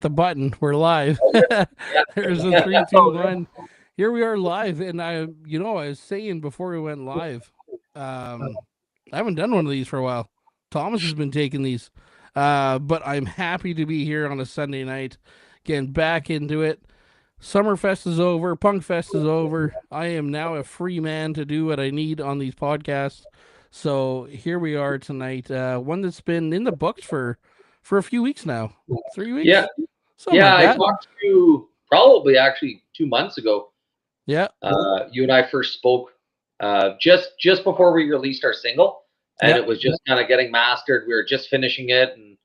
the button. We're live. Yeah. There's a 3, 2, 1. Here we are live, and I was saying before we went live, I haven't done one of these for a while. Thomas has been taking these, but I'm happy to be here on a Sunday night, getting back into it. Summerfest is over. Punkfest is over. I am now a free man to do what I need on these podcasts. So here we are tonight. One that's been in the books for a few weeks now. 3 weeks? Yeah. Something like I that. talked to you probably actually 2 months ago. Yeah. You and I first spoke just before we released our single, and Yeah. it was just kind of getting mastered. We were just finishing it, and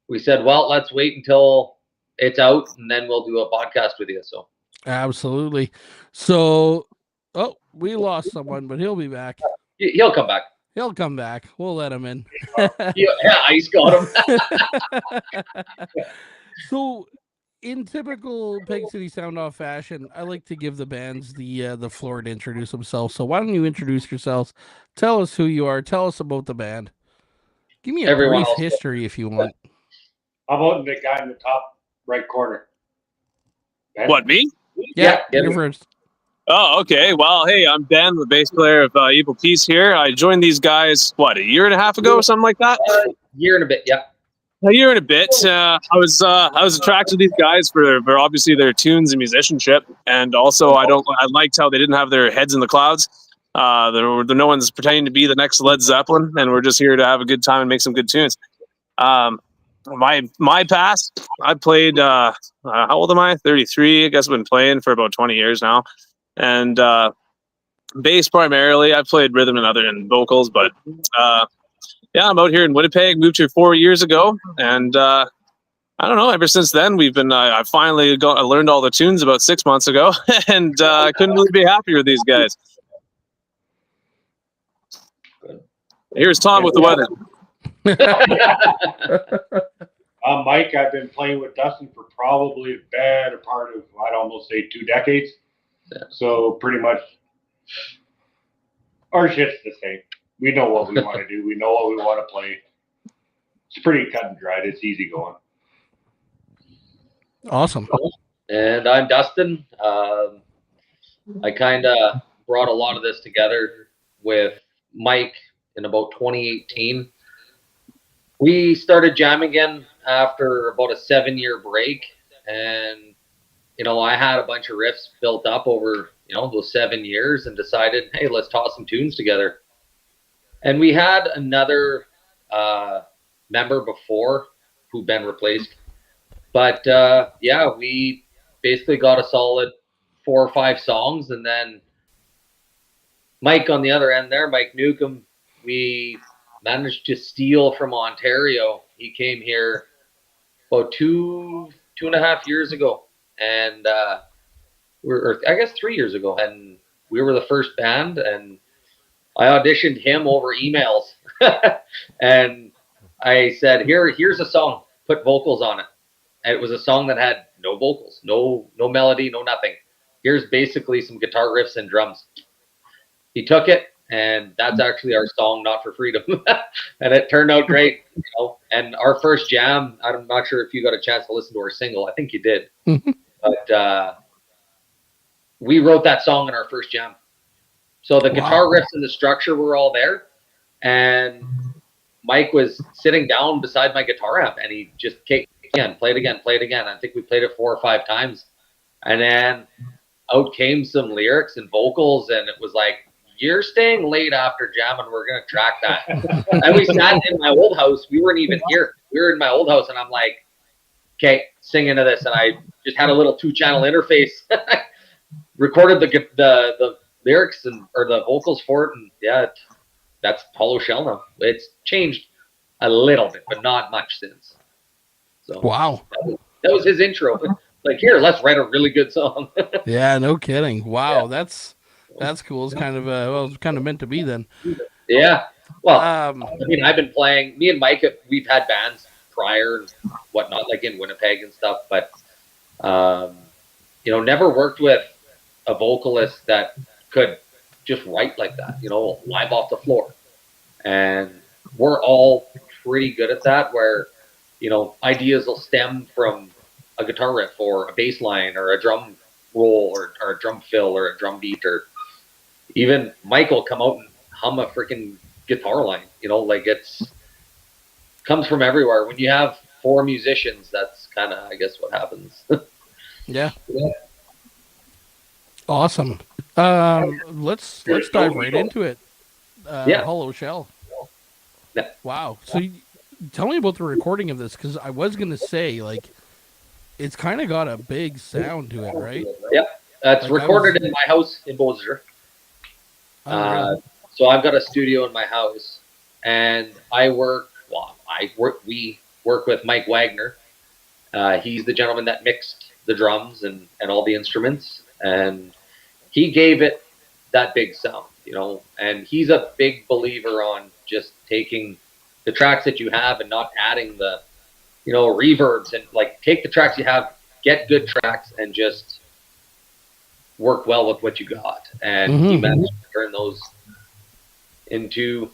we said, well, let's wait until it's out, and then we'll do a podcast with you. So Absolutely. So, we lost someone, but he'll be back. he'll come back. He'll come back. We'll let him in. Yeah, Ice got him. So, in typical Peg City Soundoff fashion, I like to give the bands the floor to introduce themselves. So, why don't you introduce yourselves? Tell us who you are. Tell us about the band. Give me a Everyone brief else. history if you want. How about the guy in the top right corner? Ben? What, me? Yeah, Yeah, you're first. Oh, okay. Well, hey, I'm Ben, the bass player of Evil Peace here. I joined these guys, a year and a half ago or something like that? Year and a bit, yeah. A year and a bit. I was attracted to these guys for obviously their tunes and musicianship, and also I liked how they didn't have their heads in the clouds. No one's pretending to be the next Led Zeppelin, and we're just here to have a good time and make some good tunes. My past, I played. How old am I? 33. I guess I've been playing for about 20 years now, and bass primarily. I've played rhythm and vocals, but yeah, I'm out here in Winnipeg. Moved here 4 years ago, and I don't know. Ever since then, we've been. I finally I learned all the tunes about 6 months ago, and I couldn't really be happier with these guys. Here's Tom with the weather. Mike, I've been playing with Dustin for probably the better part of, I'd almost say 2 decades. Yeah. So pretty much our shit's the same. We know what we want to do. We know what we want to play. It's pretty cut and dried. It's easy going. Awesome. And I'm Dustin. I kind of brought a lot of this together with Mike in about 2018. We started jamming again after about a 7-year break, and I had a bunch of riffs built up over those 7 years, and decided, hey, let's toss some tunes together. And we had another member before who'd been replaced, but we basically got a solid 4 or 5 songs, and then Mike on the other end there, Mike Newcomb, we managed to steal from Ontario. He came here about 2.5 years ago, and I guess 3 years ago, and we were the first band, and I auditioned him over emails, and I said, here's a song, put vocals on it. And it was a song that had no vocals, no melody, no nothing. Here's basically some guitar riffs and drums. He took it, and that's actually our song, Not for Freedom. And it turned out great. And our first jam, I'm not sure if you got a chance to listen to our single. I think you did. But we wrote that song in our first jam. So the guitar riffs and the structure were all there. And Mike was sitting down beside my guitar amp, and he just play it again. I think we played it 4 or 5 times. And then out came some lyrics and vocals, and it was like, you're staying late after jamming, we're going to track that. And we sat in my old house. We weren't even here. We were in my old house, and I'm like, okay, sing into this. And I just had a little 2-channel interface. Recorded the lyrics or the vocals for it, and yeah, that's Hollow Shell now. It's changed a little bit, but not much since. So wow. That was his intro. Like, here, let's write a really good song. Yeah, no kidding. Wow, yeah. That's cool. It's kind of it's kind of meant to be then. Yeah. Well, I've been playing. Me and Mike, we've had bands prior and whatnot, like in Winnipeg and stuff, but never worked with a vocalist that could just write like that, live off the floor. And we're all pretty good at that, where ideas will stem from a guitar riff or a bass line or a drum roll or a drum fill or a drum beat, or even Mike will come out and hum a freaking guitar line. Like it's comes from everywhere. When you have four musicians, that's kind of, I guess, what happens. Yeah. Awesome. Let's dive right into it. Yeah. Hollow Shell. Yeah. Wow. So tell me about the recording of this, because I was gonna say, like, it's kind of got a big sound to it, right? Yeah. It's Like, recorded in my house in Bozer. So I've got a studio in my house, and we work with Mike Wagner. He's the gentleman that mixed the drums and all the instruments, and he gave it that big sound, and he's a big believer on just taking the tracks that you have and not adding the, reverbs, and like take the tracks you have, get good tracks, and just work well with what you got. And he managed to turn those into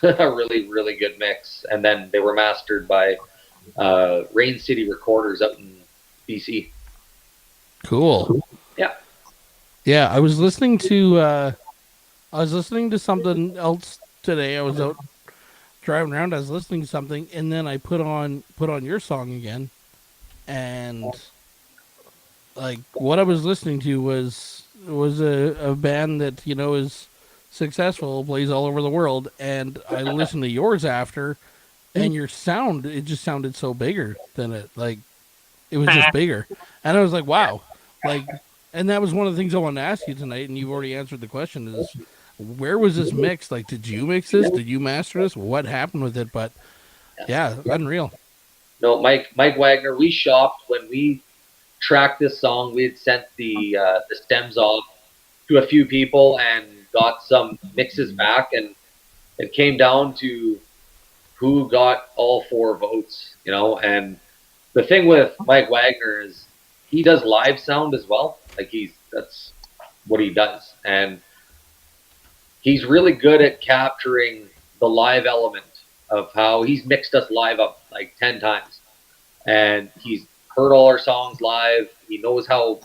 a really, really good mix. And then they were mastered by Rain City Recorders out in BC. Cool. Yeah. Yeah, I was listening to something else today. I was out driving around. I was listening to something, and then I put on your song again, and like what I was listening to was a band that is successful, plays all over the world, and I listened to yours after, and your sound, it just sounded so bigger than it. Like, it was just bigger, and I was like, wow, like. And that was one of the things I wanted to ask you tonight, and you've already answered the question, is where was this mixed? Like, did you mix this? Did you master this? What happened with it? But, yeah, unreal. No, Mike Wagner, we shopped when we tracked this song. We had sent the stems off to a few people and got some mixes back, and it came down to who got all 4 votes, and the thing with Mike Wagner is he does live sound as well. Like that's what he does. And he's really good at capturing the live element of how he's mixed us live up like 10 times. And he's heard all our songs live. He knows how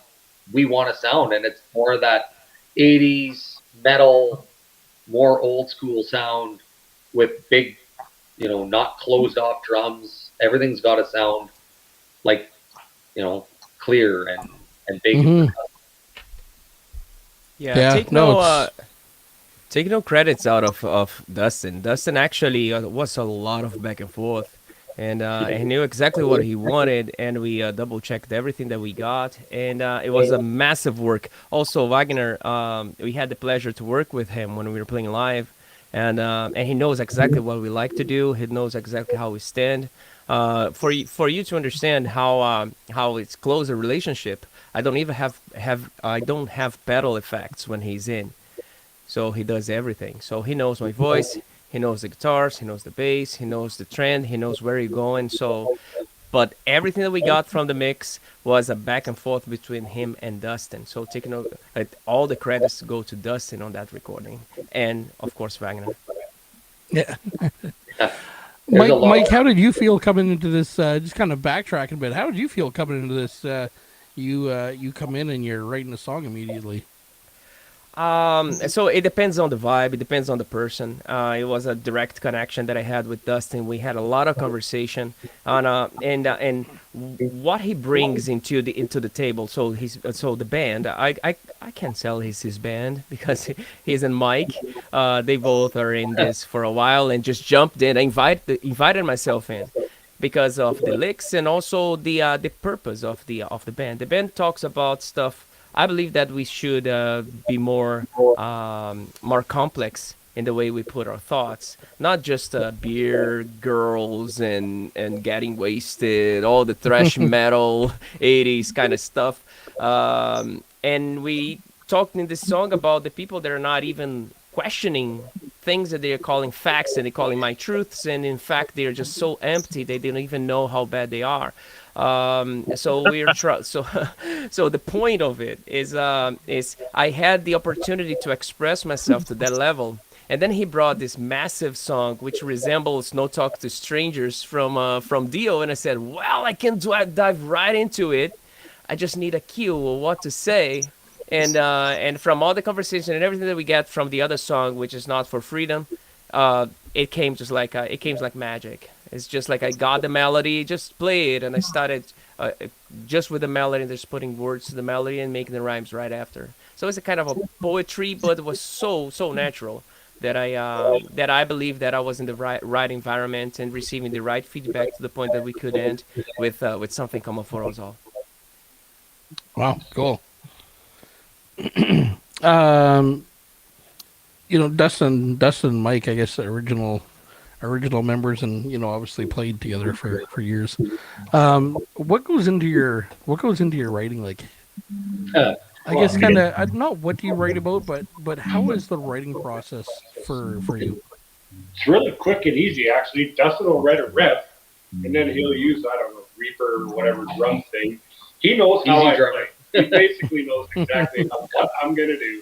we want to sound. And it's more of that 80s metal, more old school sound with big, not closed off drums. Everything's got to sound like, clear and big. Mhm. Yeah, take no credits out of Dustin. Dustin actually was a lot of back and forth, and he knew exactly what he wanted, and we double checked everything that we got, and it was a massive work. Also, Wagner, we had the pleasure to work with him when we were playing live, and he knows exactly what we like to do. He knows exactly how we stand. For you to understand how it's close a relationship, I don't even have pedal effects when he's in, so he does everything. So he knows my voice, he knows the guitars, he knows the bass, he knows the trend, he knows where you're going. So, but everything that we got from the mix was a back and forth between him and Dustin. So all the credits go to Dustin on that recording, and of course Wagner. Yeah. Mike, how did you feel coming into this? Just kind of backtracking a bit. How did you feel coming into this? You come in and you're writing a song immediately. So it depends on the vibe. It depends on the person. It was a direct connection that I had with Dustin. We had a lot of conversation on and what he brings into the table. So the band. I can't tell he's his band because he's and Mike. They both are in this for a while and just jumped in. I invited myself in because of the licks and also the purpose of the band. The band talks about stuff. I believe that we should be more complex in the way we put our thoughts, not just beer, girls, and getting wasted, all the thrash metal 80s kind of stuff. And we talked in this song about the people that are not even questioning things that they're calling facts and they're calling my truths, and in fact they're just so empty they don't even know how bad they are. So the point of it is I had the opportunity to express myself to that level, And then he brought this massive song which resembles "No Talk to Strangers" from Dio, and I said, "Well, I can dive right into it. I just need a cue or what to say." And from all the conversation and everything that we get from the other song, which is Not for Freedom, it came like magic. It's just like I got the melody, just play it, and I started just with the melody, and just putting words to the melody and making the rhymes right after. So it's a kind of a poetry, but it was so natural that I believe that I was in the right environment and receiving the right feedback to the point that we could end with something common for us all. Wow, cool. um, Dustin, and Mike, I guess the original members, and obviously played together for years. What goes into your writing? Like, I guess kind of, I don't know, what do you write about, but how is the writing process for you? It's really quick and easy, actually. Dustin will write a riff, and then he'll use, I don't know, Reaper or whatever drum thing. He knows how I play. He basically knows exactly what I'm going to do.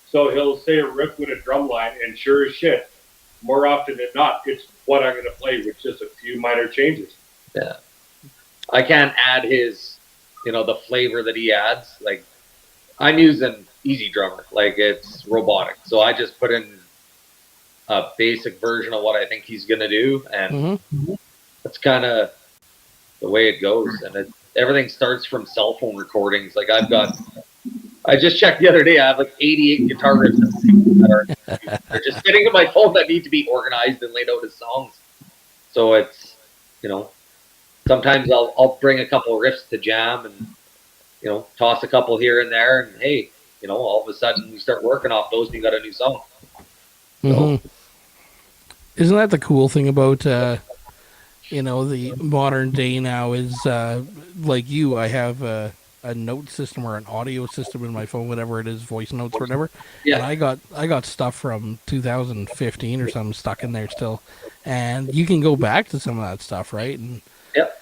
So he'll say a riff with a drum line, and sure as shit, more often than not, it's what I'm going to play with just a few minor changes. Yeah. I can't add his, the flavor that he adds. Like, I'm using Easy Drummer. Like, it's robotic. So I just put in a basic version of what I think he's going to do. And that's kind of the way it goes. And everything starts from cell phone recordings. Like, I just checked the other day, I have like 88 guitar riffs that are just sitting in my phone that need to be organized and laid out as songs. So it's, sometimes I'll bring a couple of riffs to jam and, toss a couple here and there, and hey, all of a sudden we start working off those and you got a new song. So, isn't that the cool thing about, the modern day now is, like you, I have a note system or an audio system in my phone, whatever it is, voice notes or whatever. Yeah. And I got stuff from 2015 or something stuck in there still. And you can go back to some of that stuff, right? And yep.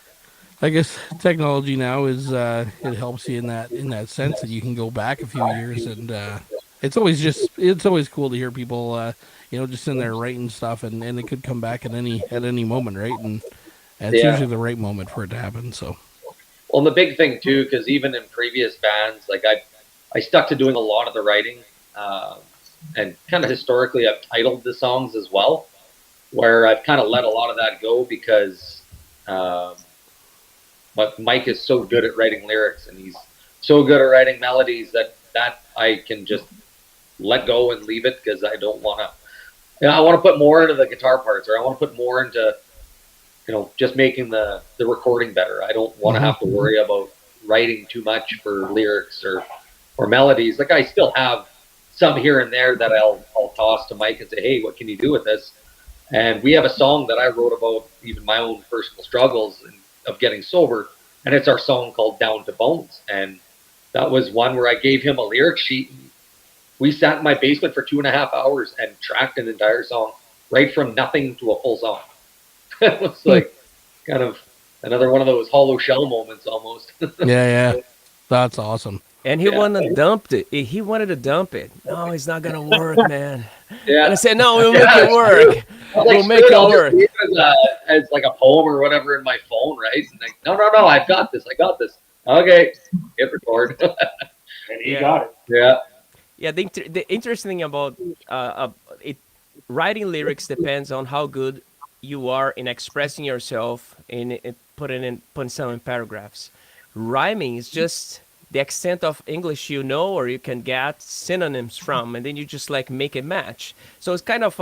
I guess technology now is it helps you in that sense that you can go back a few years, and it's always cool to hear people just in there writing stuff, and it could come back at any moment, right? And it's usually the right moment for it to happen. So, well, and the big thing too, because even in previous bands, like I stuck to doing a lot of the writing, and kind of historically I've titled the songs as well, where I've kind of let a lot of that go because. But Mike is so good at writing lyrics, and he's so good at writing melodies that I can just let go and leave it because I don't want to. I want to put more into the guitar parts, or I want to put more into, just making the recording better. I don't want to have to worry about writing too much for lyrics or melodies. Like, I still have some here and there that I'll toss to Mike and say, hey, what can you do with this? And we have a song that I wrote about even my own personal struggles of getting sober, and it's our song called Down to Bones. And that was one where I gave him a lyric sheet. We sat in my basement for 2.5 hours and tracked an entire song right from nothing to a full song. It was like kind of another one of those hollow shell moments almost. yeah, that's awesome. And he wanted to dump it. He wanted to dump it. No, it's not gonna work, man. Yeah. And I said, no, we'll make it work. We'll make it work. As like a poem or whatever in my phone, right? And like, no, I've got this. I got this. Okay, hit record. And he got it. Yeah. Yeah. The interesting thing about writing lyrics depends on how good you are in expressing yourself in putting some in paragraphs. Rhyming is just the extent of English or you can get synonyms from, and then you just like make it match. So it's kind of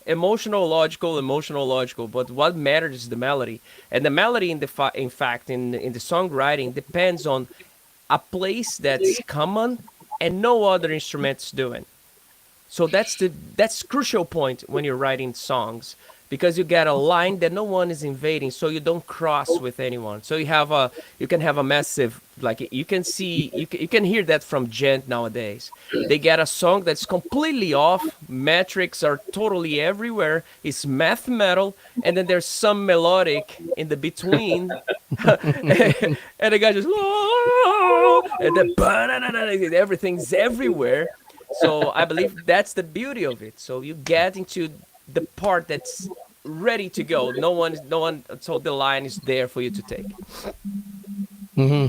emotional, logical, but what matters is the melody. And the melody in the songwriting depends on a place that's common and no other instruments doing. So that's crucial point when you're writing songs, because you get a line that no one is invading, so you don't cross with anyone. So you can have a massive, like, you can hear that from Gent nowadays. They get a song that's completely off, metrics are totally everywhere, it's math metal, and then there's some melodic in the between, and the guy just, and then everything's everywhere. So I believe that's the beauty of it. So you get into the part that's ready to go. No one. So the line is there for you to take. Hmm.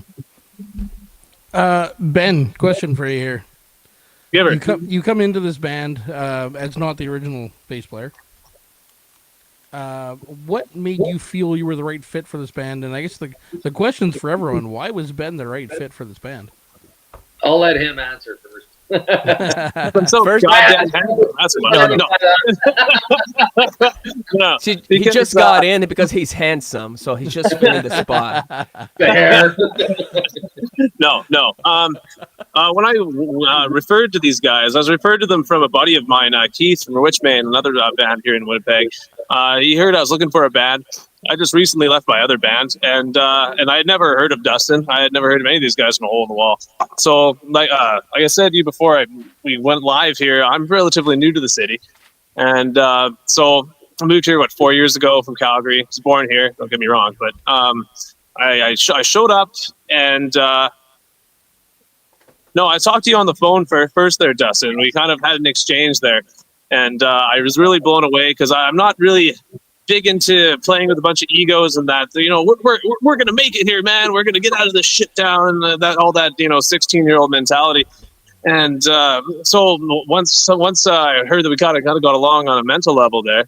Ben, question for you here. Give her. You come into this band as not the original bass player. What made you feel you were the right fit for this band? And I guess the question's for everyone. Why was Ben the right fit for this band? I'll let him answer first. I'm so First, goddamn handsome. That's why. No, no. No. he Because, just got in because he's handsome, so he's just filling the spot. The hair. no. When I referred to these guys, I was referred to them from a buddy of mine, Keith from Witchman, another band here in Winnipeg. He heard I was looking for a band. I just recently left my other band, and I had never heard of Dustin. I had never heard of any of these guys from a hole in the wall. So, like I said to you before we went live here, I'm relatively new to the city, and so I moved here 4 years ago from Calgary. I was born here. Don't get me wrong, but I showed up and. No, I talked to you on the phone first there, Dustin. We kind of had an exchange there. And I was really blown away because I'm not really big into playing with a bunch of egos and that. You know, we're going to make it here, man. We're going to get out of this shit town and all that, 16-year-old mentality. And so once I heard that we kind of got along on a mental level there,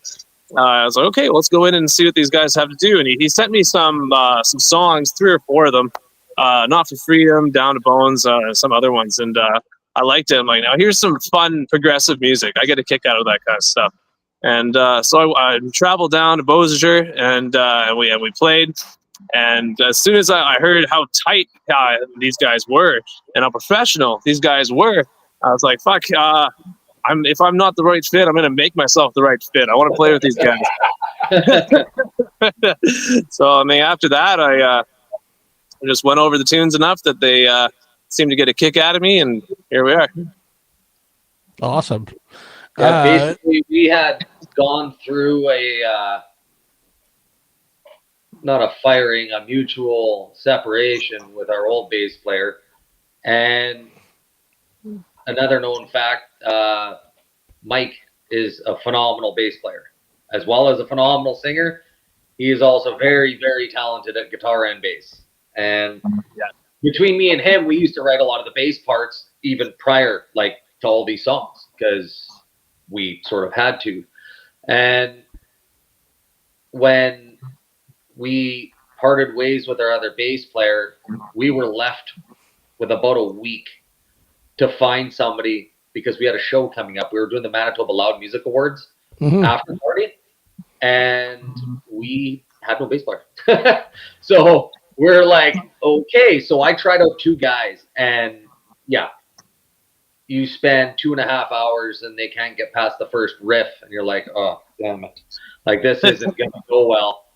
I was like, okay, let's go in and see what these guys have to do. And he sent me some songs, 3 or 4 of them. Not for Freedom, Down to Bones, some other ones, and I liked it. I'm like, now here's some fun progressive music. I get a kick out of that kind of stuff. And so I traveled down to Beausejour, and we played. And as soon as I heard how tight these guys were and how professional these guys were, I was like, fuck. If I'm not the right fit, I'm gonna make myself the right fit. I want to play with these guys. So I mean, after that, I just went over the tunes enough that they seemed to get a kick out of me, and here we are. Awesome. Yeah, basically, we had gone through not a firing, a mutual separation with our old bass player. And another known fact, Mike is a phenomenal bass player. As well as a phenomenal singer, he is also very, very talented at guitar and bass. And between me and him, we used to write a lot of the bass parts even prior, to all these songs, because we sort of had to. And when we parted ways with our other bass player, we were left with about a week to find somebody, because we had a show coming up. We were doing the Manitoba Loud Music Awards after party, and we had no bass player. So we're like, okay. So I tried out 2 guys, and you spend 2.5 hours and they can't get past the first riff, and you're like, oh, damn it. This isn't going to go well.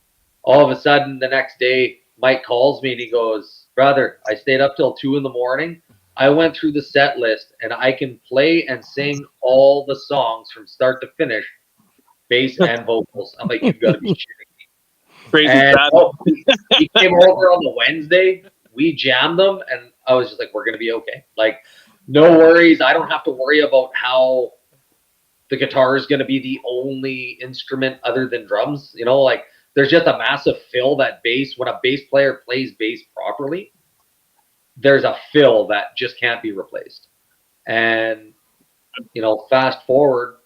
All of a sudden, the next day, Mike calls me and he goes, brother, I stayed up till 2 a.m. I went through the set list and I can play and sing all the songs from start to finish, bass and vocals. I'm like, you've got to be shitting me. Crazy. And he came over on the Wednesday. We jammed them, and I was just like, we're going to be okay. No worries. I don't have to worry about how the guitar is going to be the only instrument other than drums. There's just a massive fill that bass. When a bass player plays bass properly, there's a fill that just can't be replaced. And, fast forward,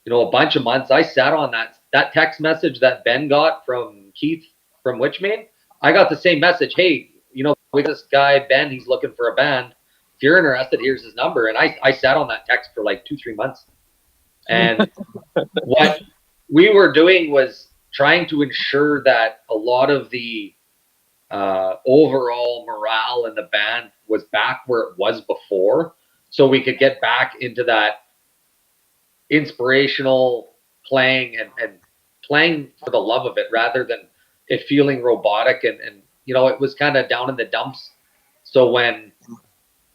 a bunch of months, I sat on that text message that Ben got from Keith from Witchman. I got the same message. Hey, we got this guy, Ben, he's looking for a band. If you're interested, here's his number. And I sat on that text for 2-3 months. And what we were doing was trying to ensure that a lot of the overall morale in the band was back where it was before, so we could get back into that inspirational playing and playing for the love of it, rather than it feeling robotic and it was kind of down in the dumps. So when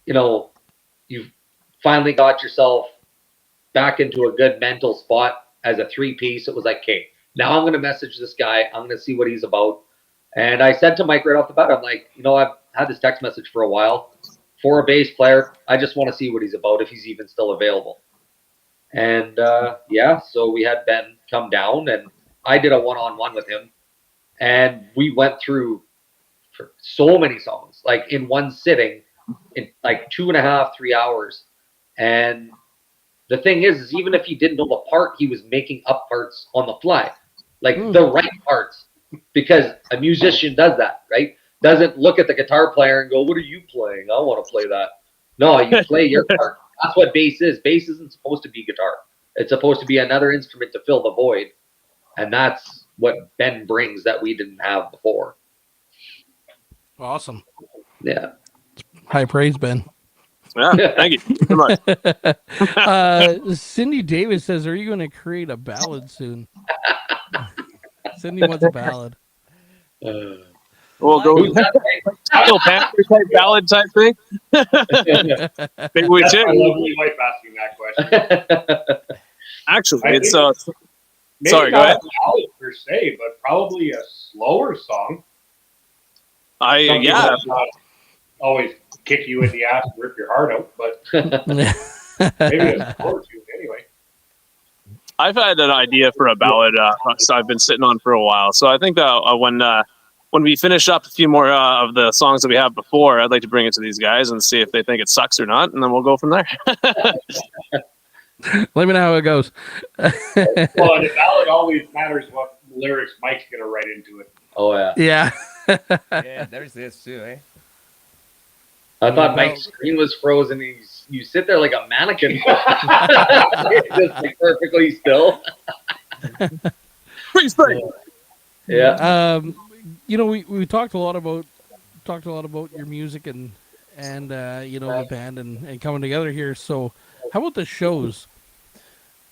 you've finally got yourself back into a good mental spot as a 3-piece, it was like, okay, now I'm going to message this guy. I'm going to see what he's about. And I said to Mike right off the bat, I'm like, I've had this text message for a while for a bass player, I just want to see what he's about, if he's even still available. And so we had Ben come down, and I did a one-on-one with him, and we went through so many songs, like in one sitting, in like 2.5, 3 hours. And the thing is even if he didn't know the part, he was making up parts on the fly, like the right parts, because a musician does that, right? Doesn't look at the guitar player and go, "What are you playing? I want to play that." No, you play your part. That's what bass is. Bass isn't supposed to be guitar. It's supposed to be another instrument to fill the void, and that's what Ben brings that we didn't have before. Awesome. Yeah. High praise, Ben. Yeah, thank you so much. Cindy Davis says, "Are you going to create a ballad soon?" Cindy wants a ballad. We'll go with Steel Panther type ballad type thing. Maybe we That's should. my lovely wife asking that question. Actually, I it's think maybe sorry, go not ahead. a ballad per se, but probably a slower song. Something Yeah. that's not always kick you in the ass and rip your heart out, but maybe a slower tune anyway. I've had an idea for a ballad, so I've been sitting on for a while. So I think that when we finish up a few more of the songs that we have before, I'd like to bring it to these guys and see if they think it sucks or not, and then we'll go from there. Let me know how it goes. Well, and a ballad always matters what lyrics Mike's going to write into it. Oh, yeah. Yeah. Yeah, there's this too, eh? I thought Mike's screen was frozen. You sit there like a mannequin. Just like perfectly still. Freeze frame. Yeah. We talked a lot about your music and the band and coming together here. So how about the shows?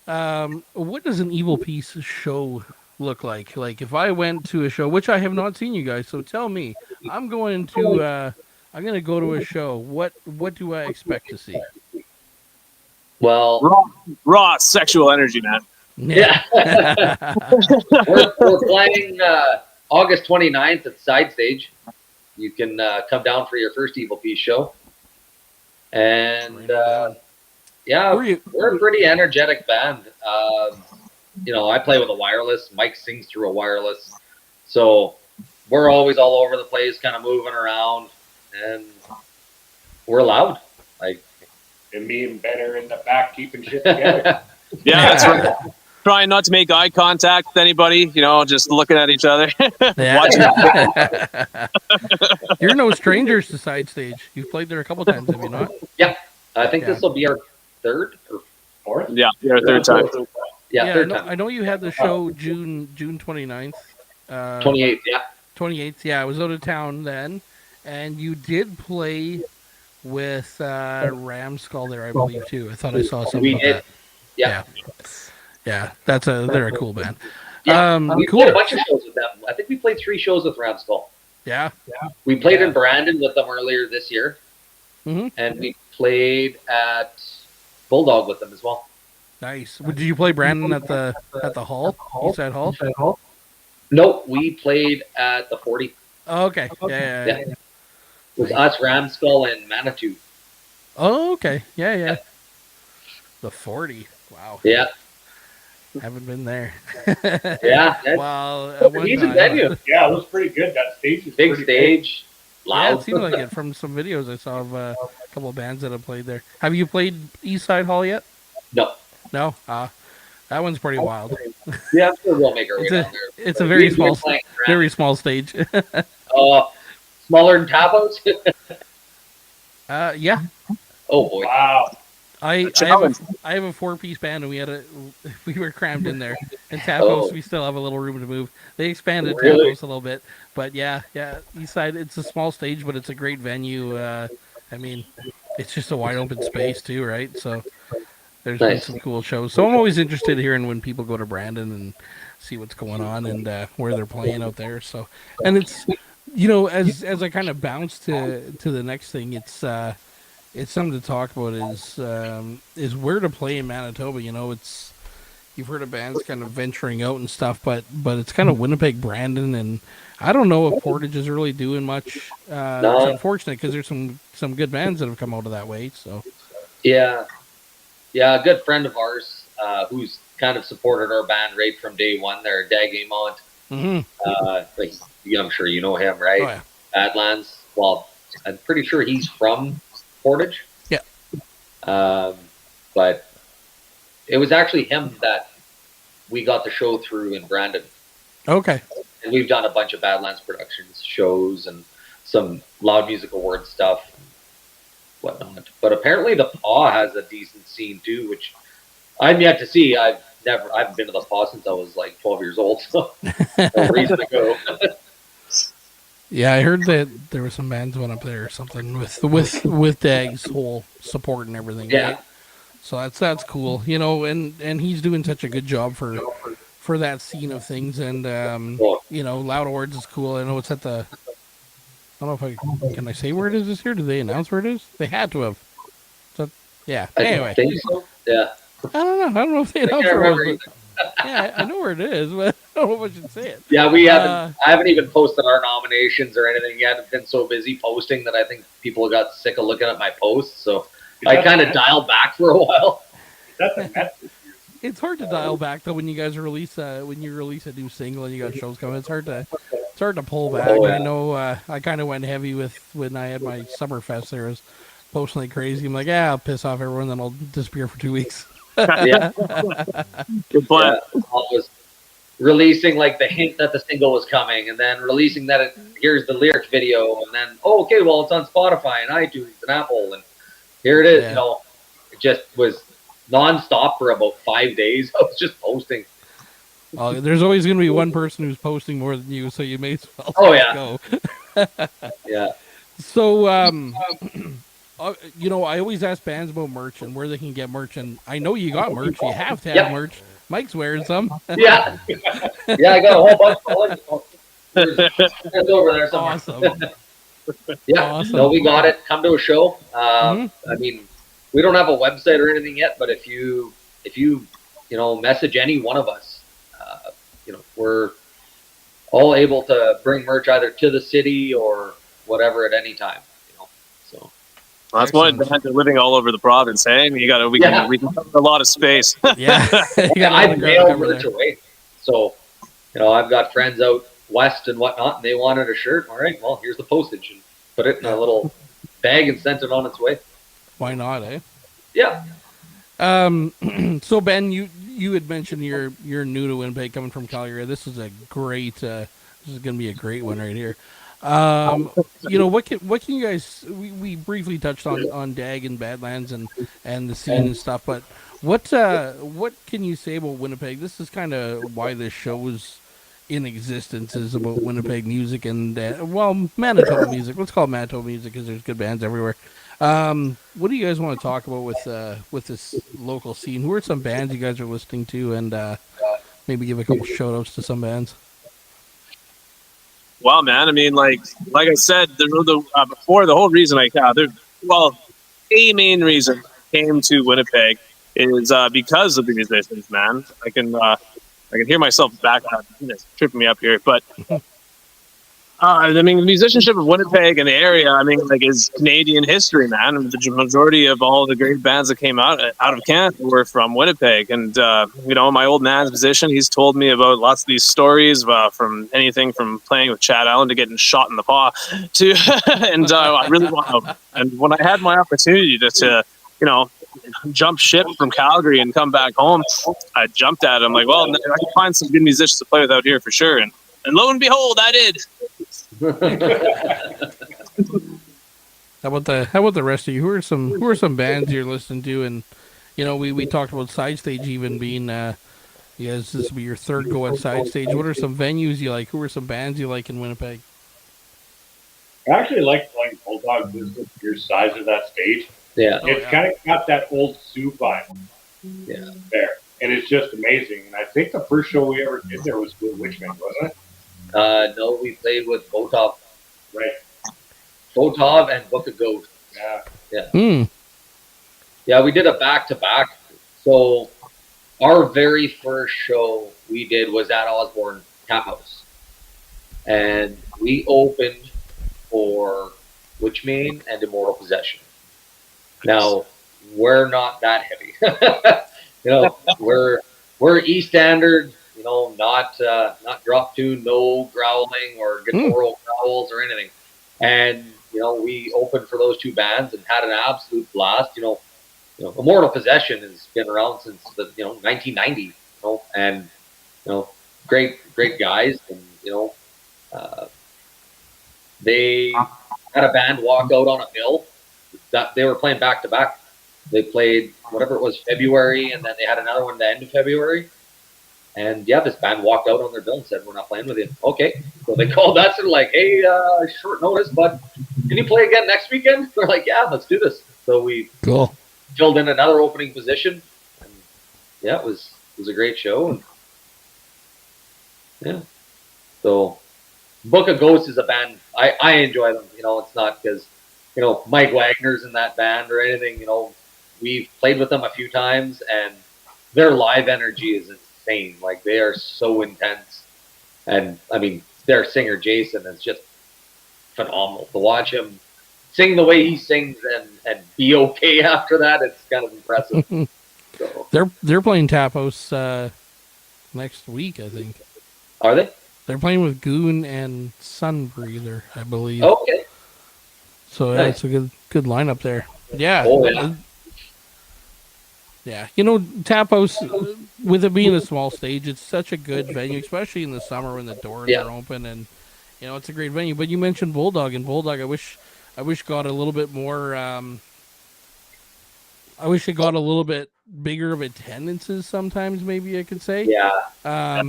What does an Evil Peace show look like? Like if I went to a show, which I have not seen you guys, so tell me, I'm going to go to a show. What do I expect to see? Well, raw sexual energy, man. Yeah. we're playing August 29th at Side Stage. You can come down for your first Evil Peace show. And we're a pretty energetic band. I play with a wireless. Mike sings through a wireless. So we're always all over the place, kind of moving around, and we're loud. And me and Ben are in the back keeping shit together. Yeah, that's right. Trying not to make eye contact with anybody, just looking at each other. You're no strangers to Side Stage. You've played there a couple times, have you not? Yeah. I think this will be our third or fourth. Yeah, our third time. Yeah, third time. I know you had the show June 29th. 28th, yeah. 28th, yeah. I was out of town then. And you did play with Ramskull there, I believe, too. I thought I saw something about that. Yeah. Yeah, they're a cool band. Yeah, we cool. played a bunch of shows with them. I think we played 3 shows with Ramskull. Yeah. We played in Brandon with them earlier this year. Mm-hmm. And we played at Bulldog with them as well. Nice. Did you play Brandon at the hall? Eastside Hall? No, we played at the 40. Oh, okay. Yeah. It was us, Ramskull, and Manitou. Oh, okay. Yeah. The 40. Wow. Yeah. Haven't been there. Yeah. Well, decent venue. Yeah, it was pretty good. That stage is big stage. Loud. Yeah, it seemed like it from some videos I saw of a couple of bands that have played there. Have you played Eastside Hall yet? No. No? That one's pretty wild. Yeah, I'm sure we'll make our way down there. It's a very small stage. Smaller than Tabo's? Yeah. Oh, boy. Wow. I have a 4-piece band, and we were crammed in there. And Tapos, we still have a little room to move. They expanded Tapos a little bit, but yeah. Eastside, it's a small stage, but it's a great venue. It's just a wide open space too, right? So there's been some cool shows. So I'm always interested in hearing when people go to Brandon and see what's going on and where they're playing out there. So, and it's as I kind of bounce to the next thing, it's something to talk about is where to play in Manitoba. It's you've heard of bands kind of venturing out and stuff, but it's kind of Winnipeg, Brandon, and I don't know if Portage is really doing much. It's unfortunate because there's some good bands that have come out of that way. So yeah, a good friend of ours who's kind of supported our band right from day one. There, Dag Amont. I'm sure you know him, right? Oh, yeah. Badlands. Well, I'm pretty sure he's from Portage. Yeah. But it was actually him that we got the show through in Brandon. Okay. And we've done a bunch of Badlands Productions shows and some Loud Music Awards stuff and whatnot. But apparently the Paw has a decent scene too, which I'm yet to see. I haven't been to the Paw since I was like 12 years old, so no reason to go. Yeah, I heard that there were some bands went up there or something with Dag's whole support and everything. Yeah. Right? So that's cool, and he's doing such a good job for that scene of things, and Loud Awards is cool. I know it's at the. I don't know if can I say where it is this year? Did they announce where it is? They had to have. So yeah. Anyway, I think so. Yeah. I don't know. I don't know if they announced where it was. Yeah, I know where it is, but I don't know if I should say it. Yeah, we haven't. I haven't even posted our nominations or anything yet. I've been so busy posting that I think people got sick of looking at my posts. So I kind of dialed back for a while. It's hard to dial back though when you guys release a new single and you got shows coming. It's hard to pull back. Oh, yeah. I know I kind of went heavy with when I had my Summerfest. There was posting like crazy. I'm like, I'll piss off everyone, then I'll disappear for 2 weeks. Yeah. Good plan. Yeah, I was releasing like the hint that the single was coming, and then releasing that here's the lyric video, and then okay, well it's on Spotify and iTunes and Apple, and here it is. Yeah. It just was nonstop for about 5 days. I was just posting. There's always going to be one person who's posting more than you, so you may as well go. Yeah. So, I always ask bands about merch and where they can get merch, and I know you got merch. You have to have merch. Mike's wearing some. Yeah, I got a whole bunch. It's over there somewhere. Awesome. Yeah, awesome. No, we got it. Come to a show. I mean, we don't have a website or anything yet, but if you message any one of us, we're all able to bring merch either to the city or whatever at any time. So. Well, that's one advantage of living all over the province, eh? We can cover a lot of space. Yeah. I mail merch away. So, I've got friends out west and whatnot, and they wanted a shirt. All right, well, here's the postage, and put it in a little bag and sent it on its way. Why not, eh? Yeah. So Ben, you had mentioned you're new to Winnipeg, coming from Calgary. This is going to be a great one right here. What can you guys? We briefly touched on Dag and Badlands and the scene and stuff, but what can you say about Winnipeg? This is kind of why this show is in existence, is about Winnipeg music and Manitoba music. Let's call it Manitoba music because there's good bands everywhere. What do you guys want to talk about with this local scene? Who are some bands you guys are listening to, and maybe give a couple shout outs to some bands? Wow, man. I mean, like I said, before, the whole reason a main reason I came to Winnipeg is because of the musicians, man. I can hear myself back. It's tripping me up here, but the musicianship of Winnipeg and the area, is Canadian history, man. The majority of all the great bands that came out of Canada were from Winnipeg. And, my old man's musician, he's told me about lots of these stories from anything from playing with Chad Allen to getting shot in the paw to, and I really want to. And when I had my opportunity to jump ship from Calgary and come back home, I jumped at it. I'm like, well, I can find some good musicians to play with out here for sure. And lo and behold, I did. How about the rest of you? Who are some bands you're listening to? And we talked about Side Stage even being this will be your third go at Side Stage. What are some venues you like? Who are some bands you like in Winnipeg? I actually like playing Bulldog because of your size of that stage. Yeah, it's kind of got that old Sioux vibe. Yeah, there, and it's just amazing. And I think the first show we ever did there was with Witchman, wasn't it? No, we played with Botov. Right. Botov and Book of Goat. Yeah. Yeah. Yeah, we did a back-to-back. So our very first show we did was at Osborne Tap House, and we opened for Witchmane and Immortal Possession. Now we're not that heavy, we're E standard, not drop tune, no growling or guttural growls or anything, and we opened for those two bands and had an absolute blast. Immortal Possession has been around since the 1990, and great guys, and they had a band walk out on a bill that they were playing back to back. They played whatever it was February, and then they had another one at the end of February. And this band walked out on their bill and said, "We're not playing with you." Okay, so they called us and like, "Hey, short notice, but can you play again next weekend?" They're like, "Yeah, let's do this." So we filled in another opening position, and it was a great show. And so Book of Ghosts is a band I enjoy them. It's not because Mike Wagner's in that band or anything. We've played with them a few times, and their live energy is insane. Like, they are so intense, and I mean, their singer Jason is just phenomenal. To watch him sing the way he sings and be okay after that, it's kind of impressive. So. They're playing Tap House next week, I think. Are they? They're playing with Goon and Sunbreather, I believe. Okay. So nice. It's a good lineup there. Yeah. Oh, yeah. Yeah, Tap House, with it being a small stage, it's such a good venue, especially in the summer when the doors are open, and it's a great venue. But you mentioned Bulldog, and Bulldog, I wish got a little bit more. I wish it got a little bit bigger of attendances. Sometimes, maybe I could say. Yeah.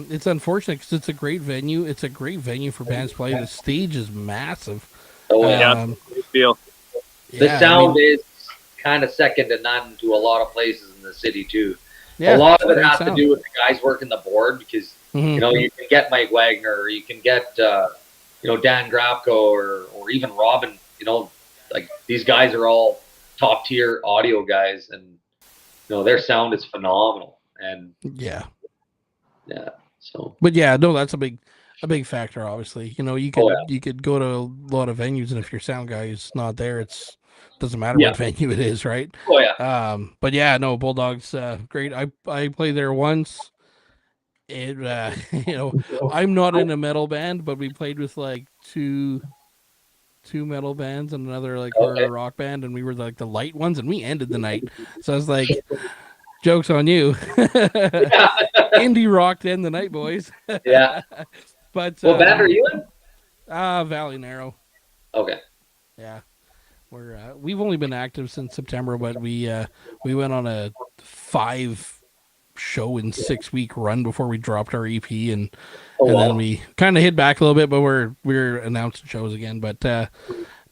It's unfortunate because it's a great venue. It's a great venue for bands playing. The stage is massive. Oh yeah. Feel. The sound is kind of second to none to a lot of places in the city too. Yeah, a lot of it has to do with the guys working the board, because Mm-hmm. you can get Mike Wagner, or you can get Dan Grapko, or even Robin. Like, these guys are all top tier audio guys, and their sound is phenomenal. And yeah. So, but that's a big factor. Obviously, you could go to a lot of venues, and if your sound guy is not there, it's doesn't matter what venue it is, right? Oh yeah. But Bulldog's great. I played there once. It I'm not in a metal band, but we played with like two metal bands and another like horror rock band, and we were like the light ones, and we ended the night. So I was like, joke's on you. Indie rock to end the night, boys. Yeah. But what band are you in? Valley Narrow. Okay. Yeah. We've only been active since September, but we went on a 5-show in 6-week run before we dropped our EP, and then we kind of hit back a little bit, but we're announcing shows again. But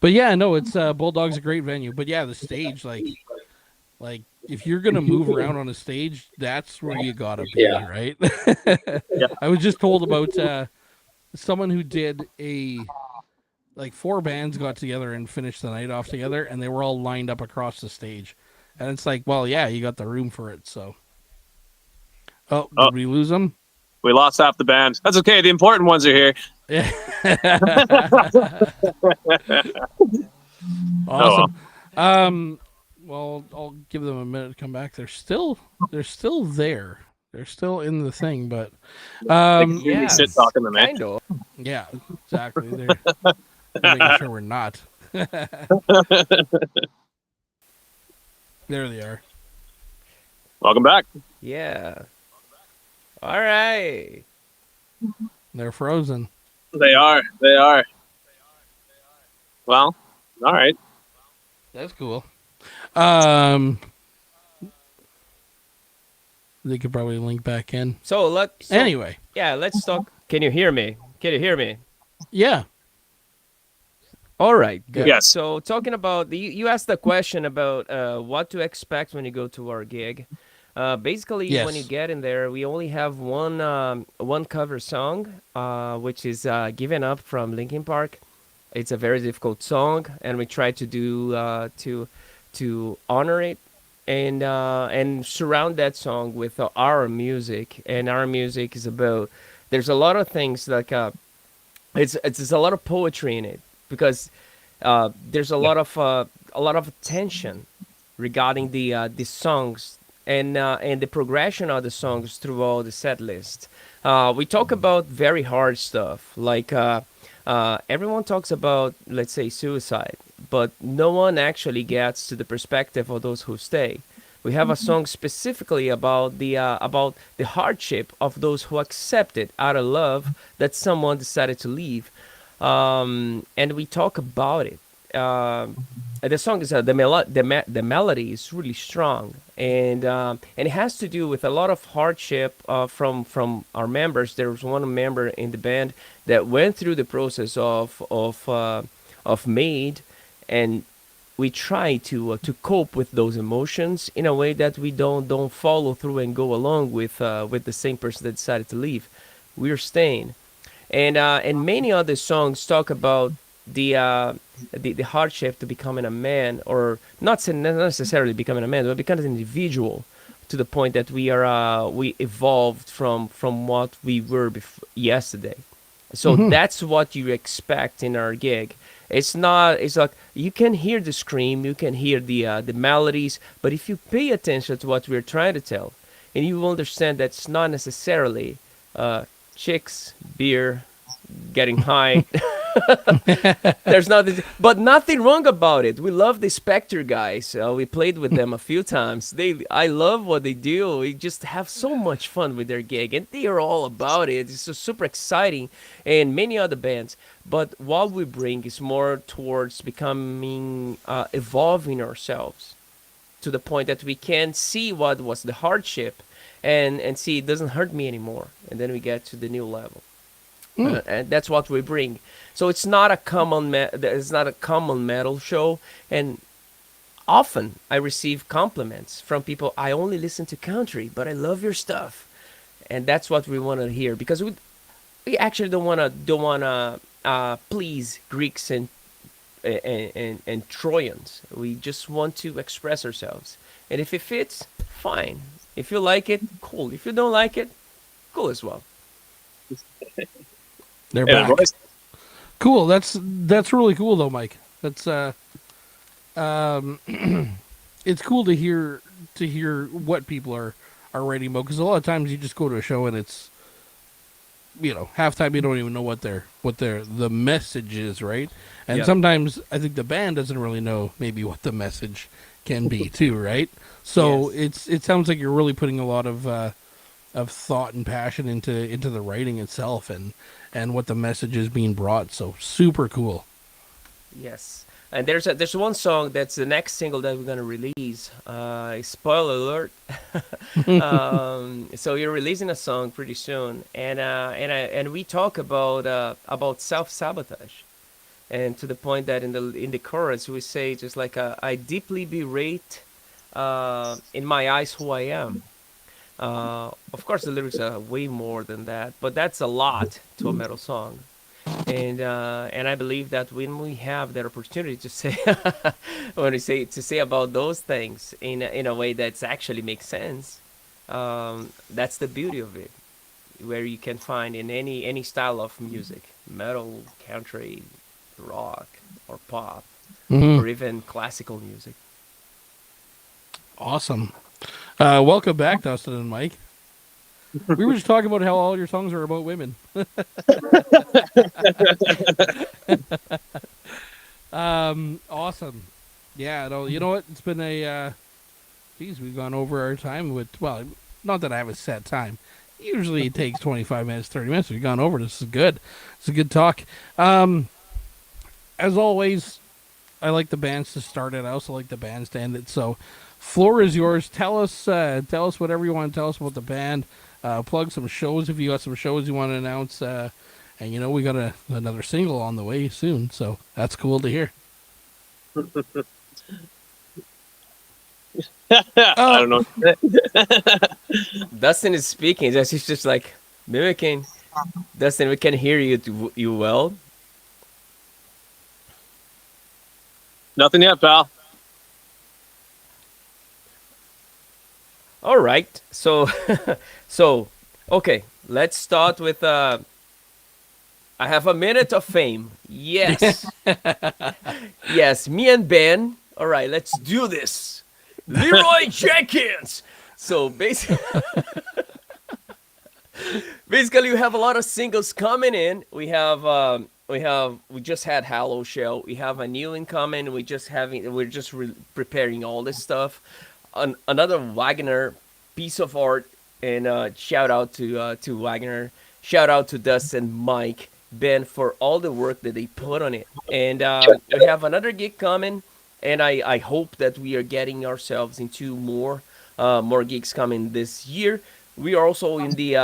it's Bulldog's a great venue. But the stage, like if you're gonna move around on a stage, that's where you gotta be, right? I was just told about someone who did like 4 bands got together and finished the night off together, and they were all lined up across the stage. And it's like, well, yeah, you got the room for it. So, did we lose them? We lost half the band. That's okay. The important ones are here. Yeah. Awesome. Well, I'll give them a minute to come back. They're still there. They're still in the thing, but sit talking to me. Kind of. Yeah, exactly. They're making sure we're not. There they are. Welcome back. Yeah. All right. They're frozen. They are. Well, all right. That's cool. They could probably link back in. Anyway. Yeah, let's talk. Can you hear me? Yeah. All right, good. Yes. So talking about you asked the question about what to expect when you go to our gig. Basically, when you get in there, we only have one cover song, which is "Given Up" from Linkin Park. It's a very difficult song, and we try to do to honor it and surround that song with our music. And our music is about, there's a lot of things like it's a lot of poetry in it, because there's a lot of tension regarding the songs and the progression of the songs throughout the set list. We talk about very hard stuff, like everyone talks about, let's say, suicide, but no one actually gets to the perspective of those who stay. We have a song specifically about the hardship of those who accepted out of love that someone decided to leave, and we talk about it. The song is the melody is really strong, and it has to do with a lot of hardship from our members. There was one member in the band that went through the process of MAID, and we try to cope with those emotions in a way that we don't follow through and go along with the same person that decided to leave. We're staying, and many other songs talk about the hardship to becoming a man, or not necessarily becoming a man, but becoming an individual, to the point that we evolved from what we were yesterday. So that's what you expect in our gig. It's not. It's like you can hear the scream, you can hear the melodies, but if you pay attention to what we're trying to tell, and you will understand that it's not necessarily chicks, beer, getting high. There's nothing, but nothing wrong about it. We love the Spectre guys. We played with them a few times. I love what they do. We just have so much fun with their gig, and they are all about it. It's so super exciting, and many other bands. But what we bring is more towards becoming, evolving ourselves to the point that we can see what was the hardship, and see it doesn't hurt me anymore, and then we get to the new level. And that's what we bring. So it's not a common metal show, and often I receive compliments from people. I only listen to country, but I love your stuff, and that's what we want to hear, because we actually don't wanna please Greeks and Trojans. We just want to express ourselves, and if it fits, fine. If you like it, cool. If you don't like it, cool as well. They're Yeah, back. boys. Cool. That's really cool though, Mike. That's um, it's cool to hear what people are writing about, because a lot of times you just go to a show and it's, half time you don't even know what the message is, right? And Yep. sometimes I think the band doesn't really know maybe what the message can be too, right? So it sounds like you're really putting a lot of thought and passion into the writing itself, and what the message is being brought. So super cool. Yes, and there's one song that's the next single that we're gonna release. Spoiler alert! So you're releasing a song pretty soon, and we talk about self sabotage, and to the point that in the chorus we say just like, I deeply berate, in my eyes who I am. Of course, the lyrics are way more than that, but that's a lot to a metal song. And I believe that when we have that opportunity to say, when we say to say about those things in a way that actually makes sense, that's the beauty of it, where you can find in any style of music, metal, country, rock, or pop, Mhm. or even classical music. Awesome. Welcome back, Dustin and Mike. We were just talking about how all your songs are about women. Awesome. Yeah, no, you know what? It's been geez, we've gone over our time well, not that I have a set time. Usually it takes 25 minutes, 30 minutes. We've gone over. This is good. It's a good talk. As always, I like the bands to start it. I also like the bands to end it. So, floor is yours. Tell us whatever you want to tell us about the band. Plug some shows if you got some shows you want to announce. And we got another single on the way soon, so that's cool to hear. I don't know. Dustin is speaking. He's just like mimicking. Dustin, we can hear you well. Nothing yet, pal. All right. So, so okay. Let's start with. I have a minute of fame. Yes. Yes. Me and Ben. All right. Let's do this. Leroy Jenkins. So basically. Basically, we have a lot of singles coming in. We just had Hello Shell. We have a new incoming. We're just preparing all this stuff. Another Wagner piece of art, and shout out to Wagner. Shout out to Dustin, Mike, Ben for all the work that they put on it. And we have another gig coming, and I hope that we are getting ourselves into more gigs coming this year. We are also in the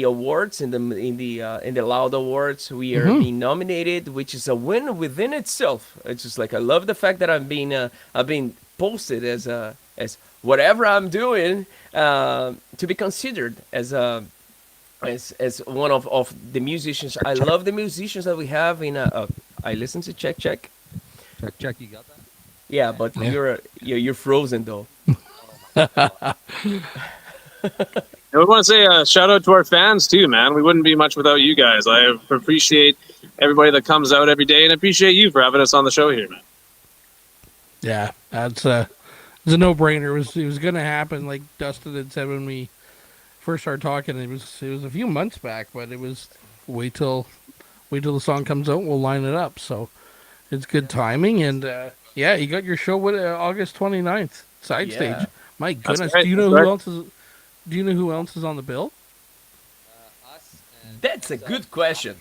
awards in the Loud Awards. We are being nominated, which is a win within itself. It's just like I love the fact that I've been posted as whatever I'm doing to be considered as one of the musicians. I love the musicians that we have in. I listen to check. Check. You got that? Yeah, but you're frozen though. And we want to say a shout out to our fans too, man. We wouldn't be much without you guys. I appreciate everybody that comes out every day, and appreciate you for having us on the show here, man. Yeah, it's a no-brainer. It was going to happen, like Dustin had said when we first started talking. It was a few months back, but it was wait till the song comes out. We'll line it up. So it's good timing, and yeah, you got your show with August 29th, side stage. My goodness, right, do you know who else is? Do you know who else is on the bill? Us and That's a good question.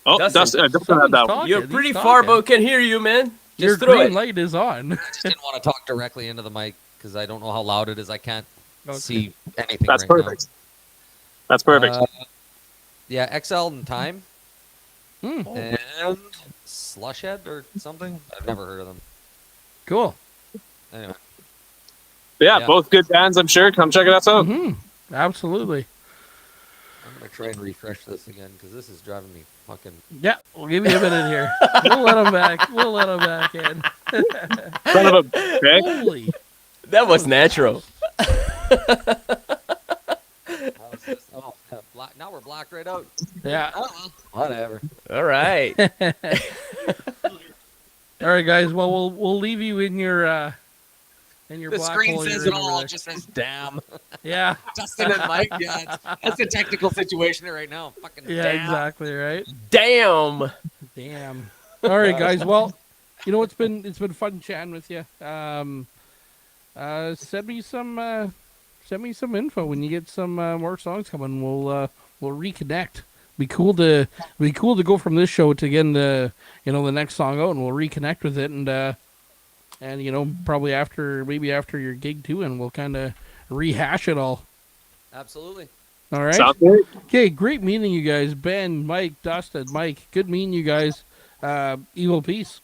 Oh, Dustin, Dustin had Someone's that one. talking. You're He's pretty talking. far, but we can hear you, man. Your Just throw green it. light is on. I just didn't want to talk directly into the mic because I don't know how loud it is. I can't Okay. see anything. That's right perfect. That's perfect. Yeah, XL and Time Hmm, and Slushhead or something. I've never heard of them. cool. Anyway, yeah, yeah. both good bands, I'm sure. Come check us out. Absolutely. I'm gonna try and refresh this again because this is driving me fucking. Yeah, we'll give you a minute here. We'll let him back. We'll let him back in. Son of a bitch. Holy. That was natural. How's this? Oh, now we're blocked right out. Yeah. Oh, well, whatever. All right. All right, guys. Well, we'll leave you in your The black screen hole says you're it in all. over It just says damn. there. Yeah. Justin and Mike. Yeah, that's the technical situation right now. Fucking Yeah. damn. Exactly. Right. Damn. Damn. All right, guys. Well, you know it's been fun chatting with you. Send me some info when you get some more songs coming. We'll reconnect. Be cool to go from this show to getting the the next song out, and we'll reconnect with it, and probably after your gig too, and we'll kind of rehash it all. Absolutely. All right. Sounds good. Okay, great meeting you guys, Ben, Mike, Dustin, Mike. Good meeting you guys. Evil Peace.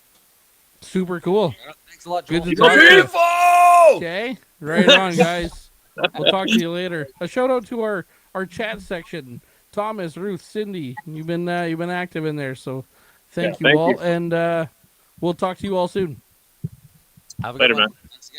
Super cool. Thanks a lot, Good Joel. to talk to you. Info! Okay, right on, guys. We'll talk to you later. A shout out to our chat section. Thomas, Ruth, Cindy, you've been active in there, so thank you thank all, you. and we'll talk to you all soon. Have a Later, good one. man. Thanks again.